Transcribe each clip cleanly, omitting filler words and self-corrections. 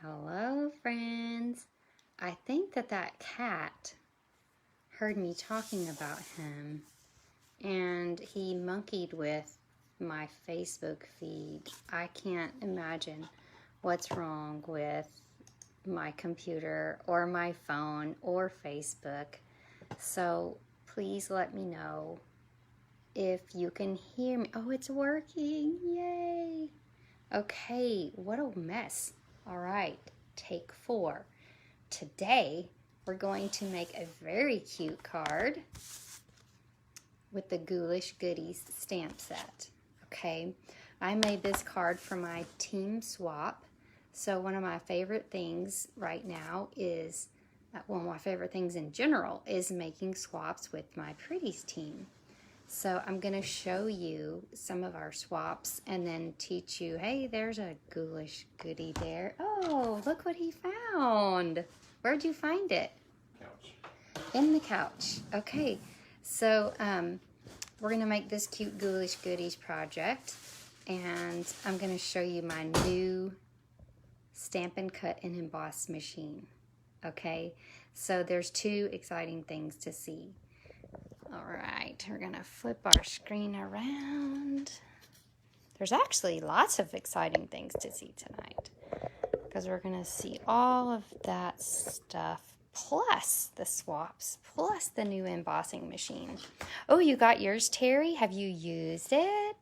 Hello, friends. I think that cat heard me talking about him and he monkeyed with my Facebook feed. I can't imagine what's wrong with my computer or my phone or Facebook. So please let me know if you can hear me. Oh, it's working. Yay. Okay, what a mess. All right, take 4. Today, we're going to make a very cute card with the Ghoulish Goodies stamp set. Okay, I made this card for my team swap. So one of my favorite things right now is, well, my favorite things in general is making swaps with my Pretties team. So I'm going to show you some of our swaps and then teach you, hey, there's a Ghoulish Goodie there. Oh, look what he found. Where'd you find it? Couch. In the couch. Okay, so we're going to make this cute Ghoulish Goodies project, and I'm going to show you my new Stampin' Cut and Emboss machine. Okay, so there's 2 exciting things to see. All right, we're gonna flip our screen around. There's actually lots of exciting things to see tonight because we're gonna see all of that stuff, plus the swaps, plus the new embossing machine. Oh, you got yours, Terry? Have you used it?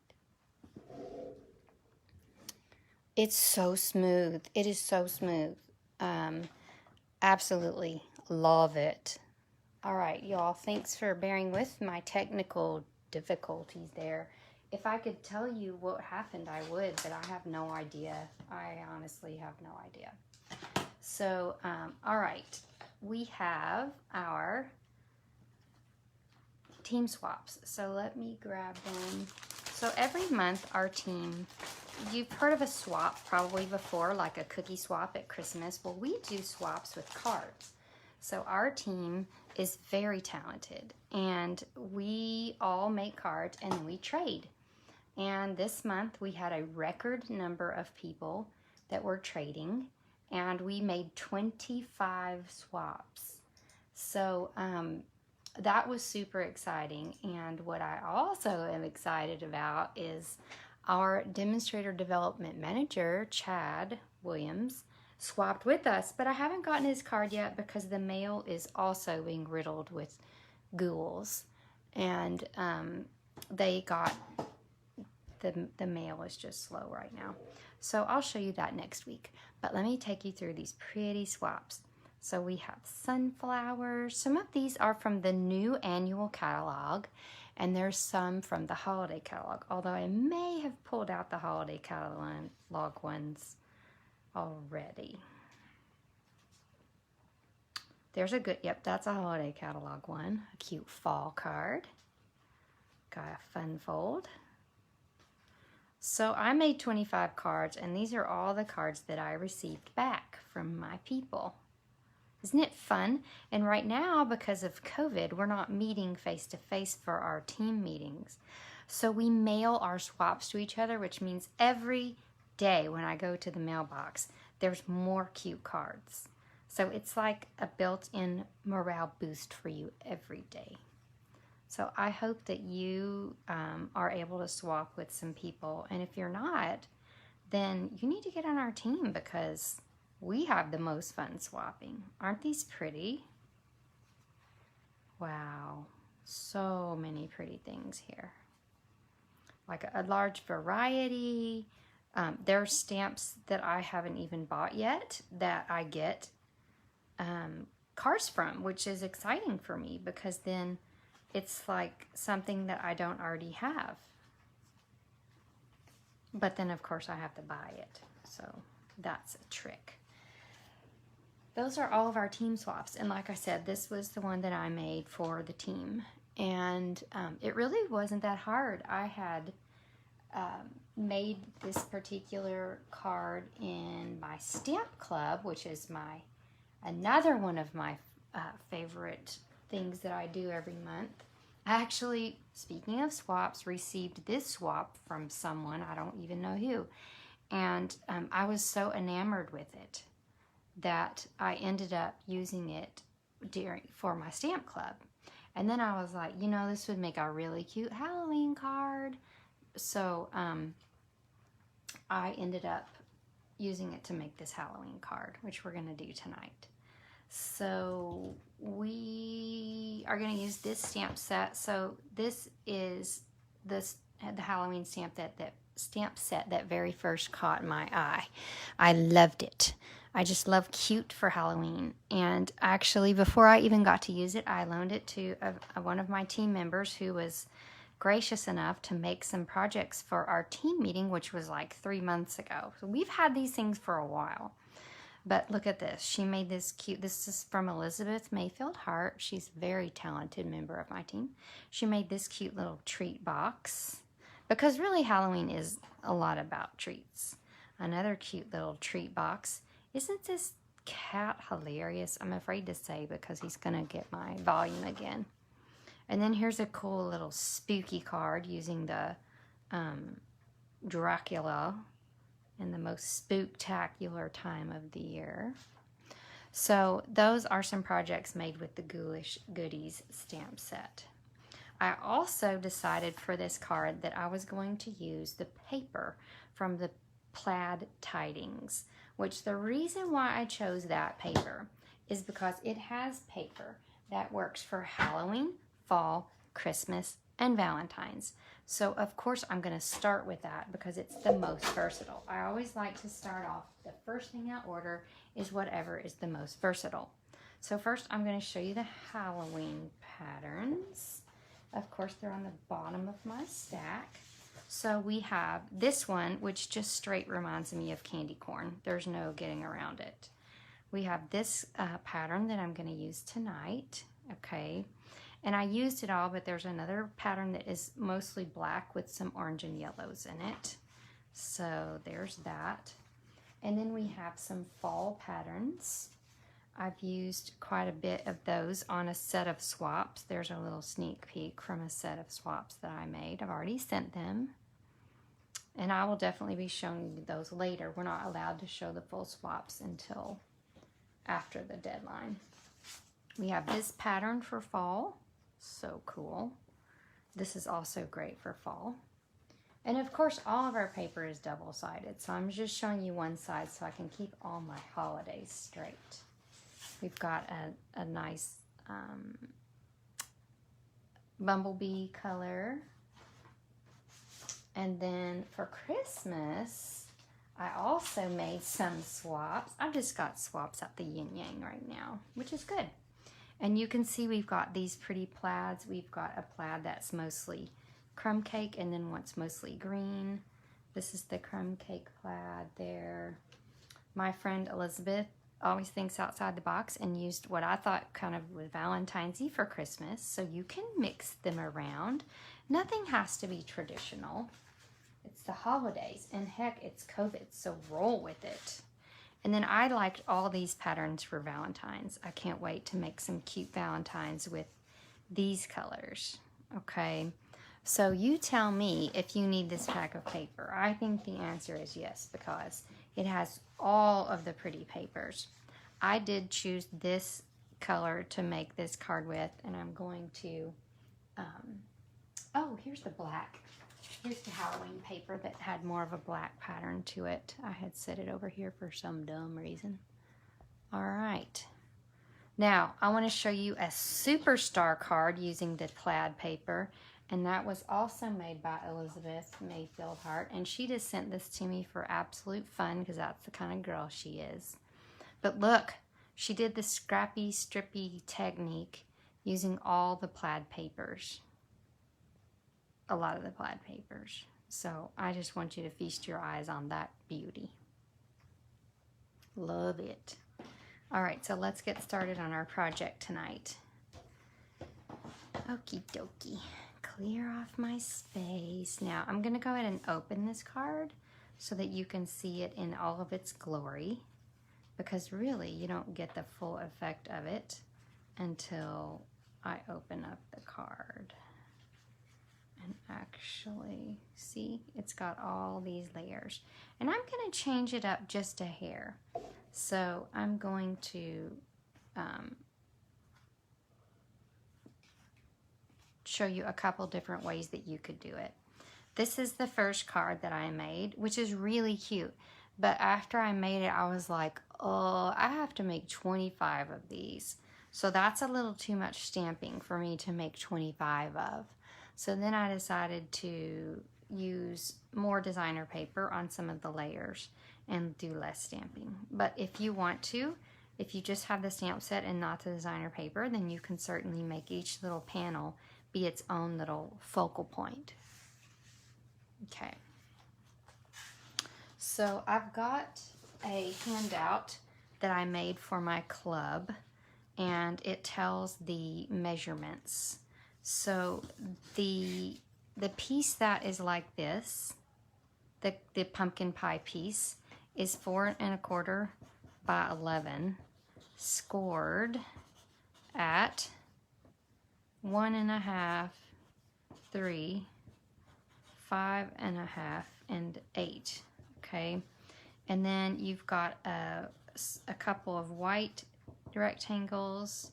It's so smooth. It is so smooth. Absolutely love it. All right, y'all, thanks for bearing with my technical difficulties there. If I could tell you what happened, I would, but I have no idea. I honestly have no idea. So, all right, we have our team swaps. So let me grab them. So every month, our team, you've heard of a swap probably before, like a cookie swap at Christmas. Well, we do swaps with cards. So our team is very talented, and we all make cards and then we trade. And this month we had a record number of people that were trading, and we made 25 swaps. So that was super exciting. And what I also am excited about is our demonstrator development manager, Chad Williams, swapped with us, but I haven't gotten his card yet because the mail is also being riddled with ghouls, and they got the mail is just slow right now. So I'll show you that next week. But let me take you through these pretty swaps. So we have sunflowers. Some of these are from the new annual catalog, and there's some from the holiday catalog, although I may have pulled out the holiday catalog ones already. There's a good, yep, that's a holiday catalog one. A cute fall card. Got a fun fold. So I made 25 cards, and these are all the cards that I received back from my people. Isn't it fun? And right now, because of COVID, we're not meeting face-to-face for our team meetings. So we mail our swaps to each other, which means every day when I go to the mailbox, there's more cute cards. So it's like a built-in morale boost for you every day. So I hope that you are able to swap with some people. And if you're not, then you need to get on our team because we have the most fun swapping. Aren't these pretty? Wow, so many pretty things here. Like a large variety. There are stamps that I haven't even bought yet that I get cards from, which is exciting for me because then it's like something that I don't already have. But then, of course, I have to buy it. So that's a trick. Those are all of our team swaps. And like I said, this was the one that I made for the team. And it really wasn't that hard. I had made this particular card in my stamp club, which is another one of my favorite things that I do every month. I actually, speaking of swaps, received this swap from someone, I don't even know who, and I was so enamored with it. that I ended up using it for my stamp club. And then I was like, you know, this would make a really cute Halloween card. So I ended up using it to make this Halloween card, which we're going to do tonight. So we are going to use this stamp set. So this is the Halloween stamp set that very first caught my eye. I loved it. I just love cute for Halloween. And actually, before I even got to use it, I loaned it to one of my team members who was gracious enough to make some projects for our team meeting, which was like 3 months ago. So we've had these things for a while. But look at this. She made this cute, this is from Elizabeth Mayfield Hart. She's a very talented member of my team. She made this cute little treat box because really Halloween is a lot about treats. Another cute little treat box. Isn't this cat hilarious? I'm afraid to say because he's going to get my volume again. And then here's a cool little spooky card using the Dracula in the most spooktacular time of the year. So those are some projects made with the Ghoulish Goodies stamp set. I also decided for this card that I was going to use the paper from the Plaid Tidings, which the reason why I chose that paper is because it has paper that works for Halloween, fall, Christmas, and Valentine's. So of course I'm going to start with that because it's the most versatile. I always like to start off, the first thing I order is whatever is the most versatile. So first I'm going to show you the Halloween patterns. Of course they're on the bottom of my stack. So we have this one, which just straight reminds me of candy corn. There's no getting around it. We have this pattern that I'm going to use tonight. Okay. And I used it all, but there's another pattern that is mostly black with some orange and yellows in it. So there's that. And then we have some fall patterns. I've used quite a bit of those on a set of swaps. There's a little sneak peek from a set of swaps that I made. I've already sent them. And I will definitely be showing you those later. We're not allowed to show the full swaps until after the deadline. We have this pattern for fall. So cool. This is also great for fall. And of course, all of our paper is double-sided. So I'm just showing you one side so I can keep all my holidays straight. We've got a nice bumblebee color. And then for Christmas, I also made some swaps. I've just got swaps at the yin yang right now, which is good. And you can see we've got these pretty plaids. We've got a plaid that's mostly crumb cake and then one's mostly green. This is the crumb cake plaid there. My friend Elizabeth always thinks outside the box and used what I thought kind of was Valentine's Eve for Christmas. So you can mix them around. Nothing has to be traditional. It's the holidays and heck, it's COVID, so roll with it. And then I liked all these patterns for Valentine's. I can't wait to make some cute Valentines with these colors. Okay, so you tell me if you need this pack of paper. I think the answer is yes because it has all of the pretty papers. I did choose this color to make this card with, and I'm going to, oh, here's the black. Here's the Halloween paper that had more of a black pattern to it. I had set it over here for some dumb reason. All right. Now, I want to show you a superstar card using the plaid paper, and that was also made by Elizabeth Mayfield Hart, and she just sent this to me for absolute fun because that's the kind of girl she is. But look, she did the scrappy, strippy technique using all the plaid papers. A lot of the plaid papers. So I just want you to feast your eyes on that beauty. Love it. All right, so let's get started on our project tonight. Okie dokie. Clear off my space. Now I'm gonna go ahead and open this card so that you can see it in all of its glory, because really you don't get the full effect of it until I open up the card. And actually, see, it's got all these layers. And I'm going to change it up just a hair. So I'm going to show you a couple different ways that you could do it. This is the first card that I made, which is really cute. But after I made it, I was like, oh, I have to make 25 of these. So that's a little too much stamping for me to make 25 of. So then I decided to use more designer paper on some of the layers and do less stamping. But if you want to, if you just have the stamp set and not the designer paper, then you can certainly make each little panel be its own little focal point. Okay. So I've got a handout that I made for my club, and it tells the measurements. So the piece that is like this, the pumpkin pie piece, is 4 1/4 by 11, scored at 1 1/2, 3, 5 1/2, and 8. Okay, and then you've got a couple of white rectangles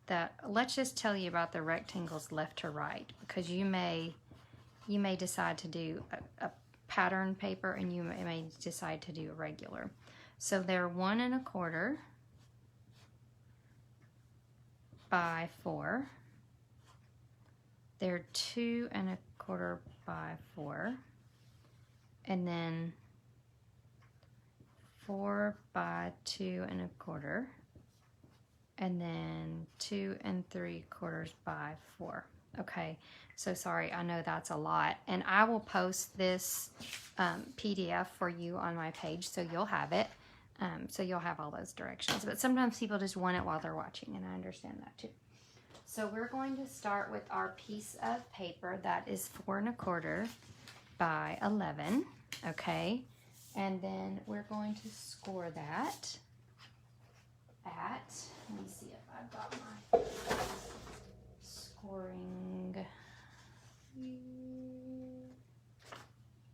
that, let's just tell you about the rectangles left to right, because you may decide to do a pattern paper and you may decide to do a regular. So they're 1 1/4 by 4. They're 2 1/4 by 4, and then 4 by 2 1/4, and then 2 3/4 by 4. Okay, so sorry, I know that's a lot, and I will post this PDF for you on my page, so you'll have it. So you'll have all those directions. But sometimes people just want it while they're watching, and I understand that too. So we're going to start with our piece of paper that is 4 1/4 by 11, okay? And then we're going to score that at, let me see if I've got my scoring.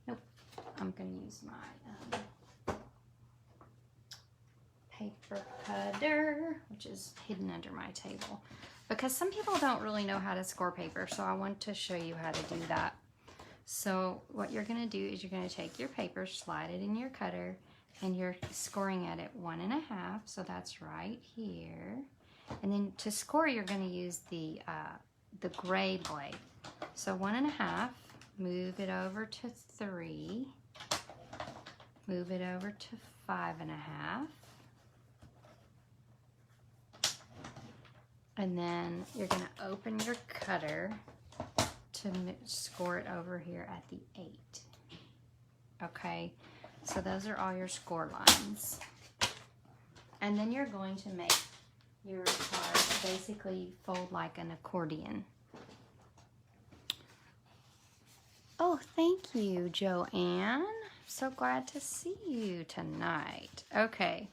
Nope, I'm going to use my paper cutter, which is hidden under my table, because some people don't really know how to score paper, so I want to show you how to do that. So what you're going to do is you're going to take your paper, slide it in your cutter, and you're scoring at it 1 1/2, so that's right here. And then to score, you're going to use the gray blade. So 1 1/2, move it over to 3, move it over to 5 1/2, and then you're going to open your cutter to score it over here at the 8. Okay, so those are all your score lines. And then you're going to make your card basically fold like an accordion. Oh, thank you, Joanne. So glad to see you tonight. Okay,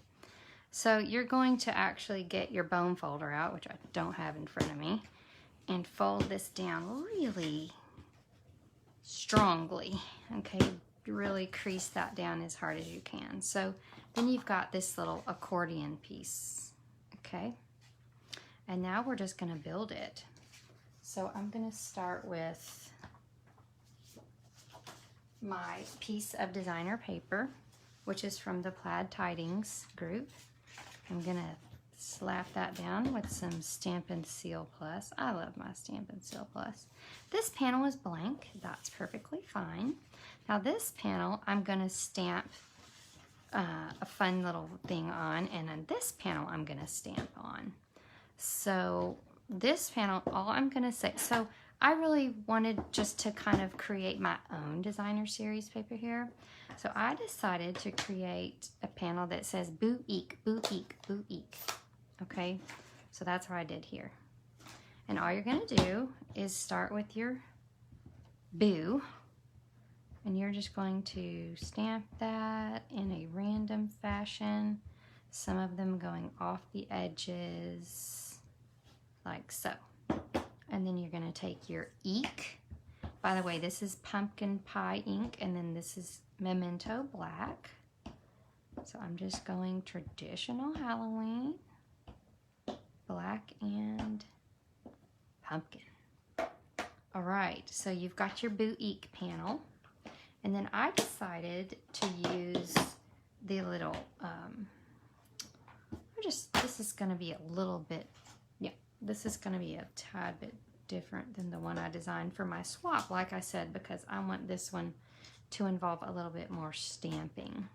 so you're going to actually get your bone folder out, which I don't have in front of me, and fold this down really strongly, okay? Really crease that down as hard as you can. So then you've got this little accordion piece, okay? And now we're just gonna build it. So I'm gonna start with my piece of designer paper, which is from the Plaid Tidings group. I'm gonna slap that down with some Stampin' Seal Plus. I love my Stampin' Seal Plus. This panel is blank. That's perfectly fine. Now this panel, I'm gonna stamp a fun little thing on, and on this panel, I'm gonna stamp on. So this panel, all I'm gonna say, so I really wanted just to kind of create my own designer series paper here. So I decided to create a panel that says Boo Eek, Boo Eek, Boo Eek. Okay, so that's what I did here. And all you're gonna do is start with your boo, and you're just going to stamp that in a random fashion, some of them going off the edges, like so. And then you're gonna take your Eek. By the way, this is pumpkin pie ink, and then this is Memento Black. So I'm just going traditional Halloween, black and pumpkin. All right, so you've got your boutique panel. And then I decided to use the little, this is gonna be a little bit, yeah, this is gonna be a tad bit different than the one I designed for my swap, like I said, because I want this one to involve a little bit more stamping.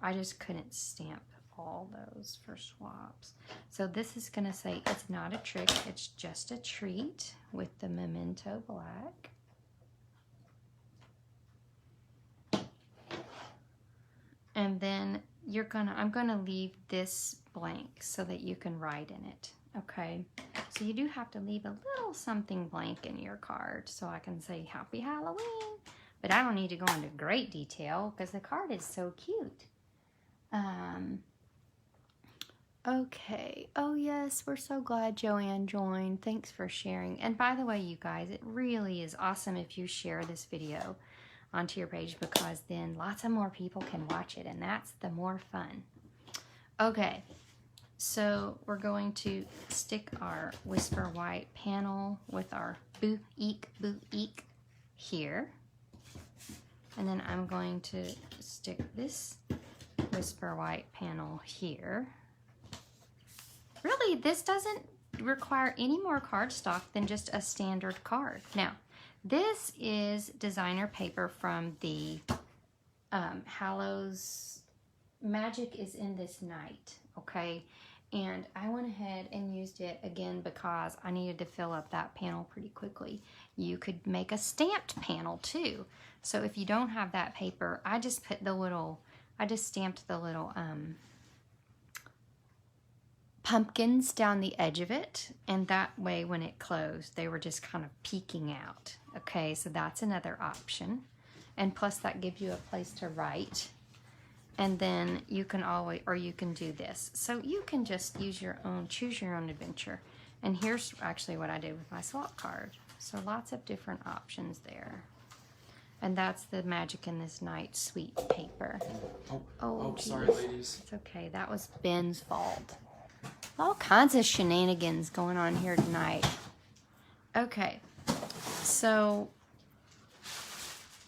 I just couldn't stamp all those for swaps. So this is gonna say, it's not a trick, it's just a treat with the Memento Black. And then I'm gonna leave this blank so that you can write in it, okay? So you do have to leave a little something blank in your card so I can say Happy Halloween, but I don't need to go into great detail because the card is so cute. Okay, oh yes, we're so glad Joanne joined. Thanks for sharing. And by the way, you guys, it really is awesome if you share this video onto your page because then lots of more people can watch it and that's the more fun. Okay, so we're going to stick our Whisper White panel with our boutique here. And then I'm going to stick this Whisper White panel here. Really, this doesn't require any more cardstock than just a standard card. Now, this is designer paper from the Hallows Magic is in this night, okay? And I went ahead and used it again because I needed to fill up that panel pretty quickly. You could make a stamped panel too. So if you don't have that paper, I just stamped the little pumpkins down the edge of it, and that way when it closed they were just kind of peeking out. Okay, so that's another option, and plus that gives you a place to write. And then you can always, or you can do this, so you can just use your own, choose your own adventure. And here's actually what I did with my swap card, so lots of different options there. And that's the Magic in this Night sweet paper. Oh, sorry ladies, it's okay, that was Ben's fault. All kinds of shenanigans going on here tonight. Okay, so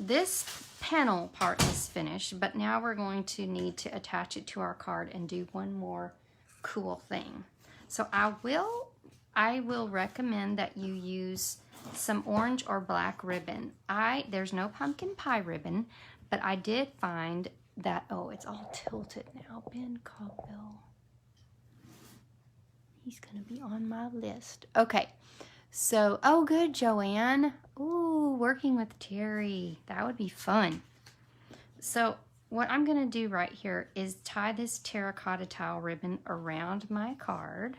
this panel part is finished, but now we're going to need to attach it to our card and do one more cool thing. So I will recommend that you use some orange or black ribbon. There's no pumpkin pie ribbon, but I did find that, oh, it's all tilted now. Ben Cogbill. He's gonna be on my list. Okay, so, oh good, Joanne. Ooh, working with Terry. That would be fun. So what I'm gonna do right here is tie this terracotta tile ribbon around my card.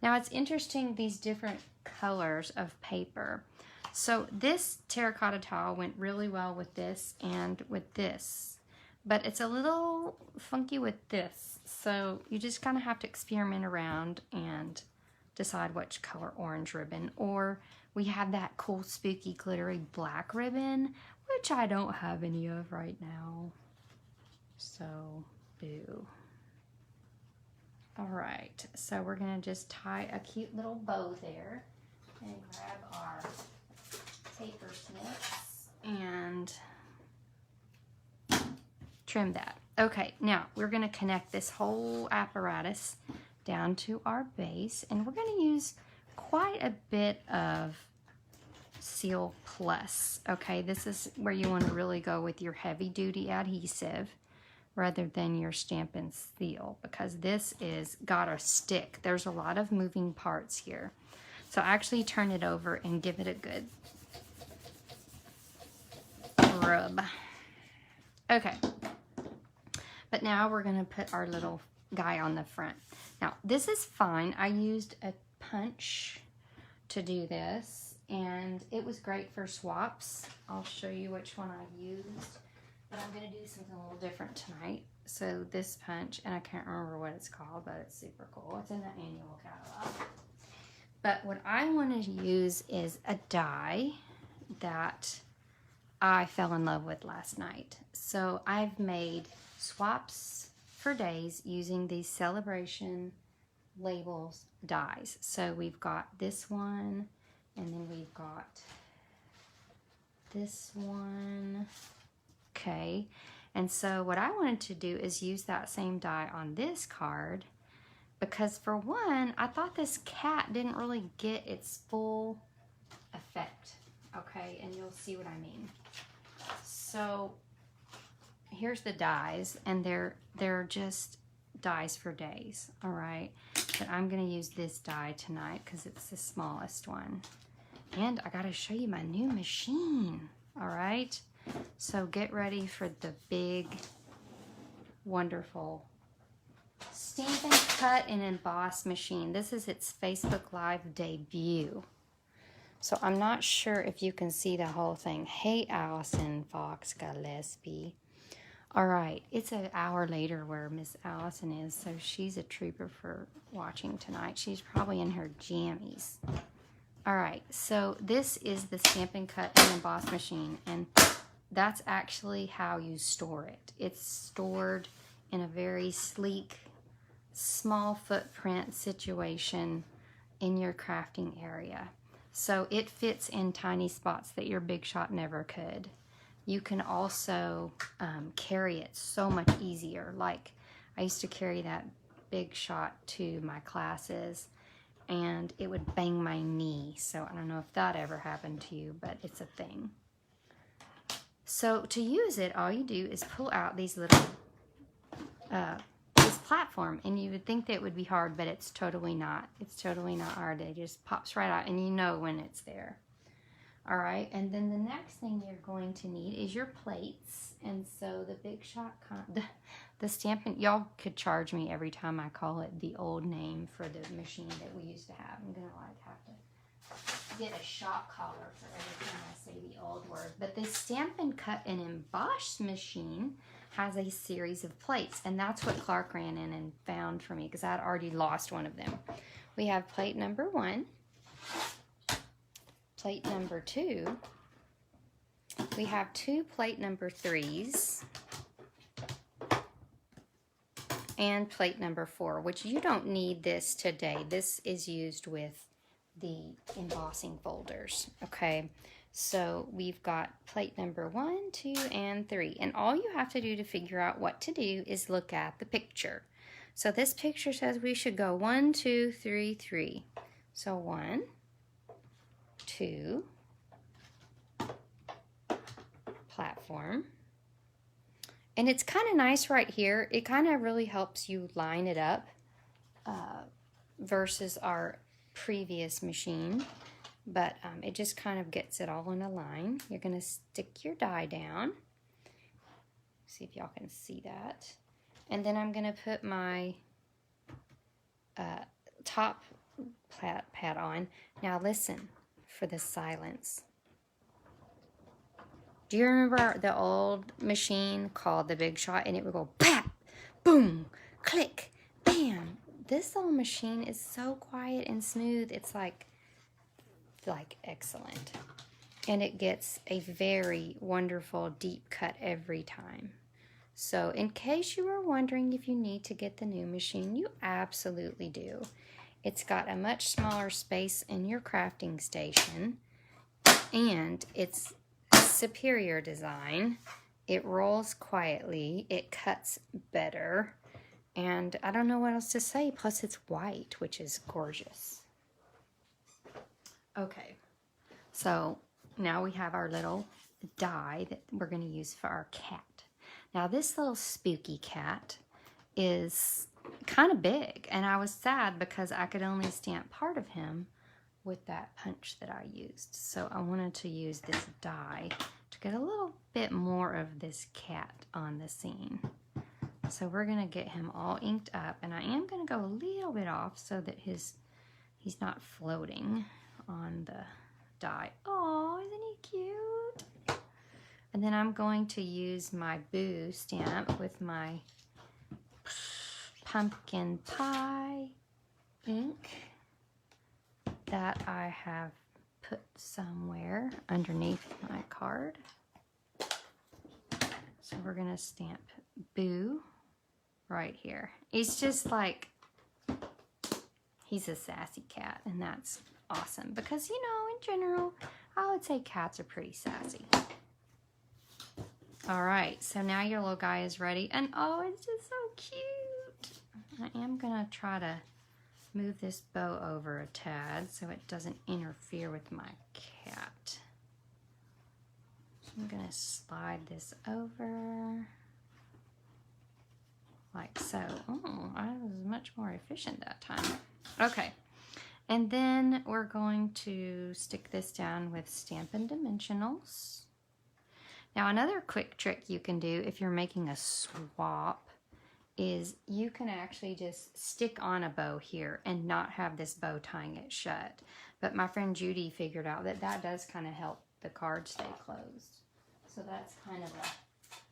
Now it's interesting, these different colors of paper. So this terracotta tile went really well with this and with this, but it's a little funky with this. So you just kind of have to experiment around and decide which color orange ribbon. Or we have that cool spooky glittery black ribbon, which I don't have any of right now. So, boo. All right, so we're gonna just tie a cute little bow there and grab our paper snips and trim that. Okay, now we're gonna connect this whole apparatus down to our base, and we're gonna use quite a bit of Seal Plus. Okay, this is where you wanna really go with your heavy duty adhesive rather than your Stampin' Seal, because this is got a stick. There's a lot of moving parts here. So actually turn it over and give it a good rub. Okay. But now we're gonna put our little guy on the front. Now this is fine. I used a punch to do this and it was great for swaps. I'll show you which one I used, but I'm gonna do something a little different tonight. So this punch, and I can't remember what it's called, but it's super cool. It's in the annual catalog. But what I want to use is a die that I fell in love with last night. So I've made swaps for days using these celebration labels dies. So we've got this one, and then we've got this one. Okay, and so what I wanted to do is use that same die on this card, because for one, I thought this cat didn't really get its full effect. Okay, and you'll see what I mean. So here's the dies, and they're just dies for days. All right, but I'm gonna use this die tonight because it's the smallest one, and I gotta show you my new machine. All right, so get ready for the big, wonderful Stampin' Cut and Emboss machine. This is its Facebook Live debut. So I'm not sure if you can see the whole thing. Hey, Allison Fox Gillespie. All right, it's an hour later where Miss Allison is, so she's a trooper for watching tonight. She's probably in her jammies. All right, so this is the Stampin' Cut and Emboss machine, and that's actually how you store it. It's stored in a very sleek, small footprint situation in your crafting area. So it fits in tiny spots that your Big Shot never could. You can also carry it so much easier. Like, I used to carry that Big Shot to my classes, and it would bang my knee. So I don't know if that ever happened to you, but it's a thing. So to use it, all you do is pull out these little, this platform, and you would think that it would be hard, but it's totally not. It's totally not hard. It just pops right out, and you know when it's there. All right, and then the next thing you're going to need is your plates. And so the Big Shot, the Stampin', y'all could charge me every time I call it the old name for the machine that we used to have. I'm gonna like have to get a shock collar for every time I say the old word. But the Stampin' Cut and Emboss machine has a series of plates, and that's what Clark ran in and found for me because I had already lost one of them. We have plate number 1. Plate number 2, we have 2 plate number 3s, and plate number 4, which you don't need this today. This is used with the embossing folders, okay? So we've got plate number 1, 2, and 3, and all you have to do to figure out what to do is look at the picture. So this picture says we should go 1, 2, 3, 3. So 1, 2, platform, and it's kind of nice right here. It kind of really helps you line it up versus our previous machine, but it just kind of gets it all in a line. You're going to stick your die down. See if y'all can see that. And then I'm going to put my top pad on. Now listen for the silence. Do you remember the old machine called the Big Shot, and it would go pap, boom, click, bam? This little machine is so quiet and smooth. It's like excellent. And it gets a very wonderful deep cut every time. So in case you were wondering if you need to get the new machine, you absolutely do. It's got a much smaller space in your crafting station, and it's superior design. It rolls quietly, it cuts better, and I don't know what else to say. Plus it's white, which is gorgeous. Okay, so now we have our little die that we're going to use for our cat. Now this little spooky cat is kind of big, and I was sad because I could only stamp part of him with that punch that I used. So I wanted to use this die to get a little bit more of this cat on the scene. So we're gonna get him all inked up, and I am gonna go a little bit off so that he's not floating on the die. Oh, isn't he cute? And then I'm going to use my Boo stamp with my pumpkin pie ink that I have put somewhere underneath my card. So we're going to stamp Boo right here. He's just like, he's a sassy cat, and that's awesome because, you know, in general, I would say cats are pretty sassy. All right, so now your little guy is ready, and oh, it's just so cute. I am going to try to move this bow over a tad so it doesn't interfere with my cat. So I'm going to slide this over like so. Oh, I was much more efficient that time. Okay, and then we're going to stick this down with Stampin' Dimensionals. Now, another quick trick you can do if you're making a swap is you can actually just stick on a bow here and not have this bow tying it shut. But my friend Judy figured out that that does kind of help the card stay closed. So that's kind of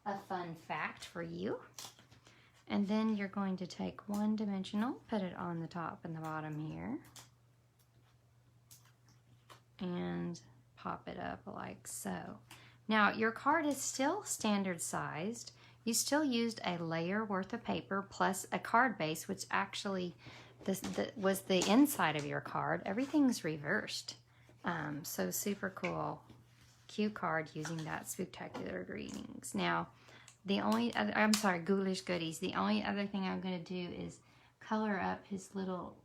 a fun fact for you. And then you're going to take one dimensional, put it on the top and the bottom here, and pop it up like so. Now, your card is still standard sized. You still used a layer worth of paper plus a card base, which actually was the inside of your card. Everything's reversed. So super cool. Cute card using that Spooktacular Greetings. Now, the only other, I'm sorry, Ghoulish Goodies. The only other thing I'm going to do is color up his little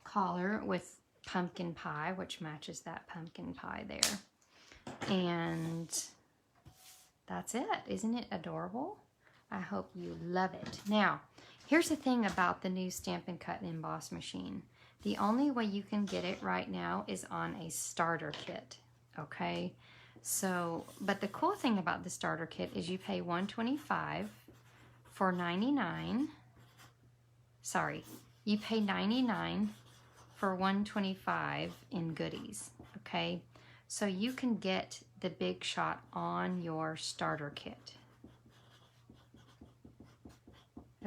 collar with pumpkin pie, which matches that pumpkin pie there. And that's it. Isn't it adorable? I hope you love it. Now, here's the thing about the new Stampin' Cut and Emboss machine. The only way you can get it right now is on a starter kit, okay? So, but the cool thing about the starter kit is you pay $125 for 99. Sorry, you pay $99 for $125 in goodies, okay? So you can get the Big Shot on your starter kit.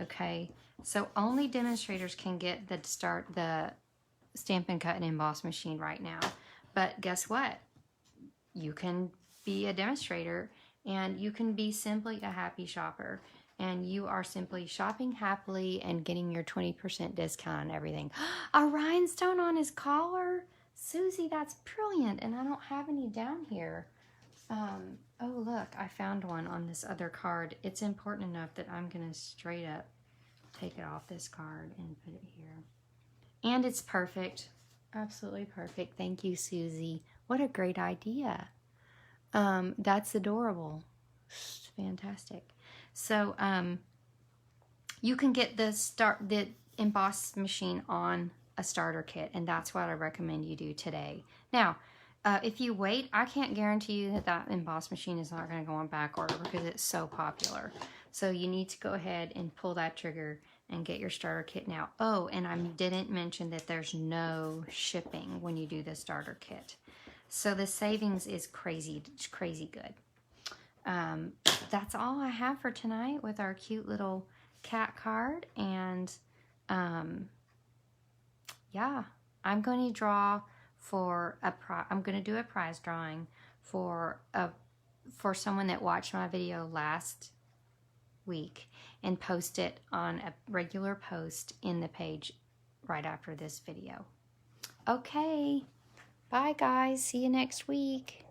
Okay, so only demonstrators can get the Stampin' Cut and Emboss machine right now. But guess what? You can be a demonstrator and you can be simply a happy shopper. And you are simply shopping happily and getting your 20% discount on everything. A rhinestone on his collar? Susie, that's brilliant. And I don't have any down here. Oh, look, I found one on this other card. It's important enough that I'm going to straight up take it off this card and put it here. And it's perfect. Absolutely perfect. Thank you, Susie. What a great idea. That's adorable. It's fantastic. So, you can get the emboss machine on a starter kit, and that's what I recommend you do today. Now, if you wait, I can't guarantee you that emboss machine is not going to go on back order because it's so popular. So you need to go ahead and pull that trigger and get your starter kit now. Oh, and I didn't mention that there's no shipping when you do the starter kit. So the savings is crazy good. That's all I have for tonight with our cute little cat card. And yeah, I'm going to draw for I'm going to do a prize drawing for someone that watched my video last week and post it on a regular post in the page right after this video. Okay, bye guys, see you next week.